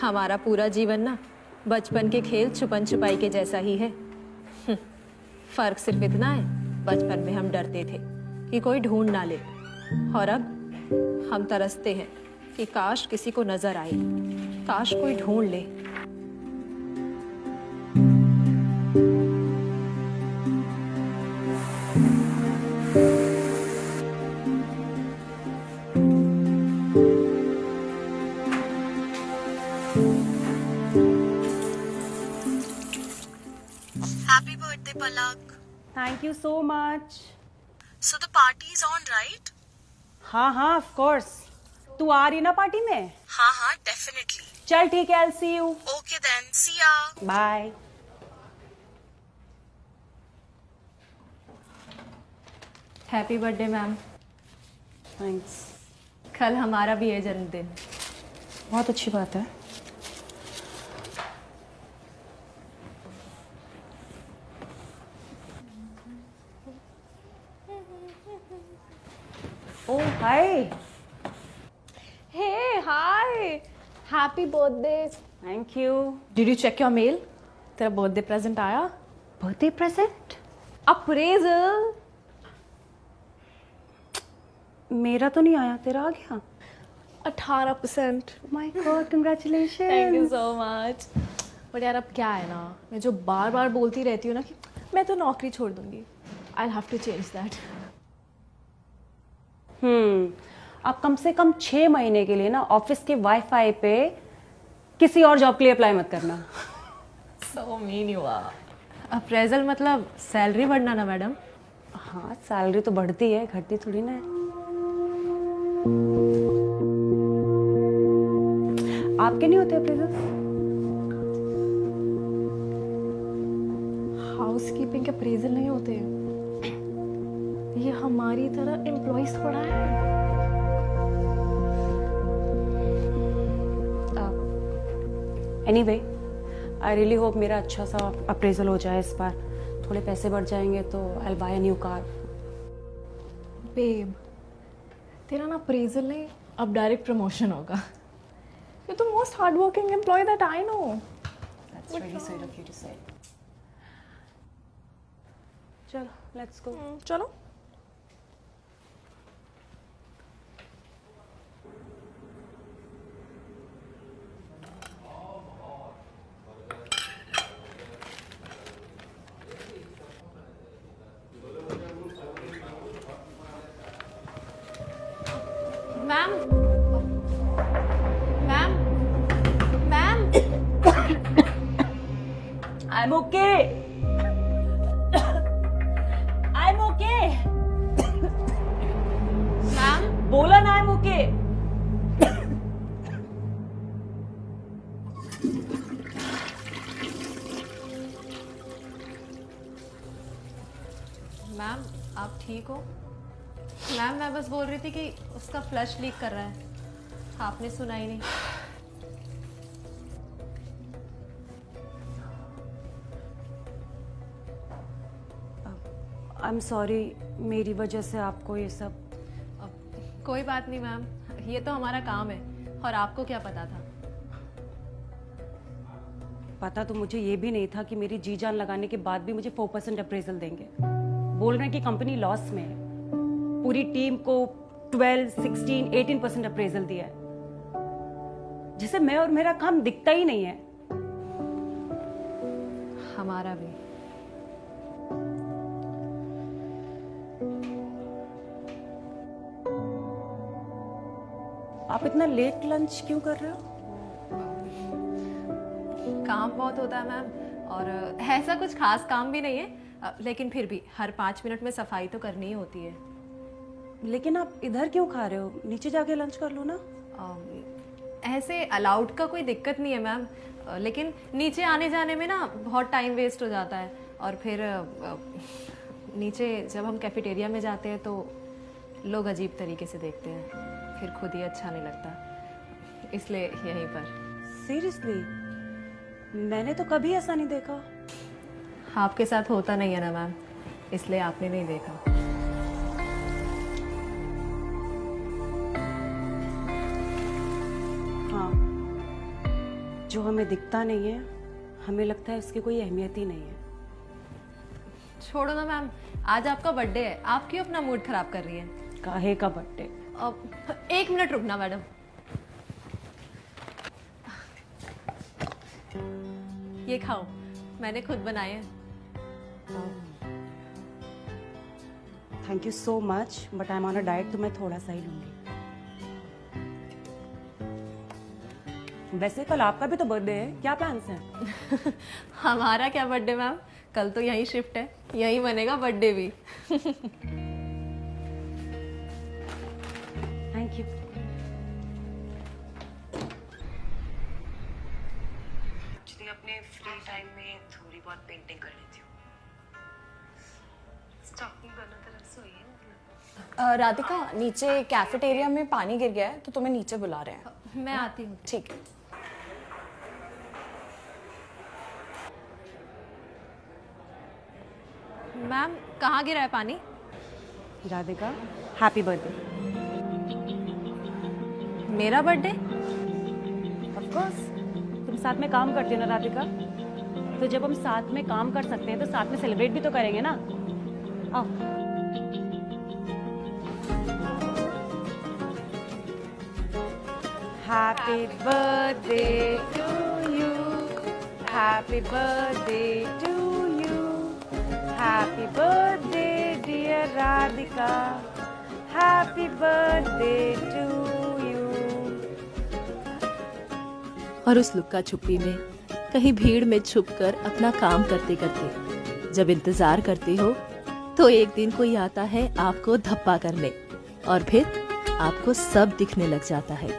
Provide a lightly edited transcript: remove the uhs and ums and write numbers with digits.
हमारा पूरा जीवन ना बचपन के खेल छुपन छुपाई के जैसा ही है। फर्क सिर्फ इतना है, बचपन में हम डरते थे कि कोई ढूंढ ना ले, और अब हम तरसते हैं कि काश किसी को नजर आए, काश कोई ढूंढ ले। Happy birthday, Palak. Thank you so much. So the party is on, right? हाँ of course. तू आ रही ना पार्टी में? हाँ, definitely. चल ठीक है, I'll see you. Okay then, see ya. Bye. Happy birthday ma'am. Thanks. कल हमारा भी है जन्मदिन। बहुत अच्छी बात है। Oh, hi. Hey, hi. Happy birthday. Thank you. Did you check your mail? तेरा बर्थडे प्रेजेंट आया? Birthday present? अप्रेजल। मेरा तो नहीं आया, तेरा आ गया? 18%। My God, congratulations. Thank you so much. But यार अब क्या है ना, मैं जो बार बार बोलती रहती हूँ ना कि मैं तो नौकरी छोड़ दूंगी। I have to change that. आप कम से कम 6 महीने के लिए ना ऑफिस के वाईफाई पे किसी और जॉब के लिए अप्लाई मत करना। So mean you are. Appraisal मतलब सैलरी बढ़ना ना मैडम? हाँ, सैलरी तो बढ़ती है, घटती थोड़ी ना है। आपके नहीं होते अप्रेजल? हाउसकीपिंग के अप्रेजल नहीं होते। ये हमारी तरह एम्प्लॉइज थोड़ा है। एनीवे, आई रियली होप मेरा अच्छा सा अप्रेजल हो जाए इस बार। थोड़े पैसे बढ़ जाएंगे तो I will buy a new car. Babe, तेरा ना अप्रेजल नहीं, अब डायरेक्ट प्रमोशन होगा। You're the most hardworking employee that I know. That's really sweet of you to say. चलो, let's go. चलो। Ma'am, ma'am, ma'am. I'm okay. I'm okay. Ma'am, बोला ना I'm okay. Ma'am आप ठीक हो? मैम मैं बस बोल रही थी कि उसका फ्लश लीक कर रहा है, आपने सुना ही नहीं। I'm sorry, मेरी वजह से आपको ये सब। कोई बात नहीं मैम, ये तो हमारा काम है, और आपको क्या पता था? पता तो मुझे ये भी नहीं था कि मेरी जी जान लगाने के बाद भी मुझे 4% अप्रेजल देंगे। बोल रहे हैं कि कंपनी लॉस में है। पूरी टीम को 12, 16, 18% अप्रेजल दिया है, जिसे मैं और मेरा काम दिखता ही नहीं है। हमारा भी। आप इतना लेट लंच क्यों कर रहे हो? काम बहुत होता है मैम, और ऐसा कुछ खास काम भी नहीं है, लेकिन फिर भी हर 5 मिनट में सफाई तो करनी ही होती है। लेकिन आप इधर क्यों खा रहे हो? नीचे जाके लंच कर लो ना। ऐसे अलाउड का कोई दिक्कत नहीं है मैम, लेकिन नीचे आने जाने में ना बहुत टाइम वेस्ट हो जाता है, और फिर नीचे जब हम कैफेटेरिया में जाते हैं तो लोग अजीब तरीके से देखते हैं, फिर खुद ही अच्छा नहीं लगता, इसलिए यहीं पर। सीरियसली? मैंने तो कभी ऐसा नहीं देखा। आपके साथ होता नहीं है ना मैम, इसलिए आपने नहीं देखा। जो हमें दिखता नहीं है हमें लगता है उसकी कोई अहमियत ही नहीं है। छोड़ो ना मैम, आज आपका बर्थडे है, आप क्यों अपना मूड खराब कर रही है? काहे का बर्थडे? एक मिनट रुकना मैडम। ये खाओ, मैंने खुद बनाए हैं। Thank you so much, but I am on a diet, तो मैं थोड़ा सा ही लूंगी। वैसे कल आपका भी तो बर्थडे है, क्या प्लान्स हैं? हमारा क्या बर्थडे मैम, कल तो यहीं शिफ्ट है, यहीं बनेगा बर्थडे भी। Thank you. एक्चुअली अपने फ्री टाइम में थोड़ी बहुत पेंटिंग कर लेती हूँ। स्टॉकिंग दोनों तरफ से हुई है। राधिका, नीचे कैफेटेरिया में पानी गिर गया है तो तुम्हें नीचे बुला रहे हैं। मैं आती हूँ। ठीक है। मैम कहाँ गिरा है पानी? Radhika, happy birthday. मेरा बर्थडे? ऑफ कोर्स, तुम साथ में काम करती हो ना राधिका, तो जब हम साथ में काम कर सकते हैं तो साथ में सेलिब्रेट भी तो करेंगे ना। आओ। Happy birthday to you, happy birthday to you, happy birthday dear Radhika, happy birthday to you. और उस लुक्का छुपी में कहीं भीड़ में छुपकर अपना काम करते करते जब इंतजार करते हो तो एक दिन कोई आता है आपको धप्पा करने और फिर आपको सब दिखने लग जाता है।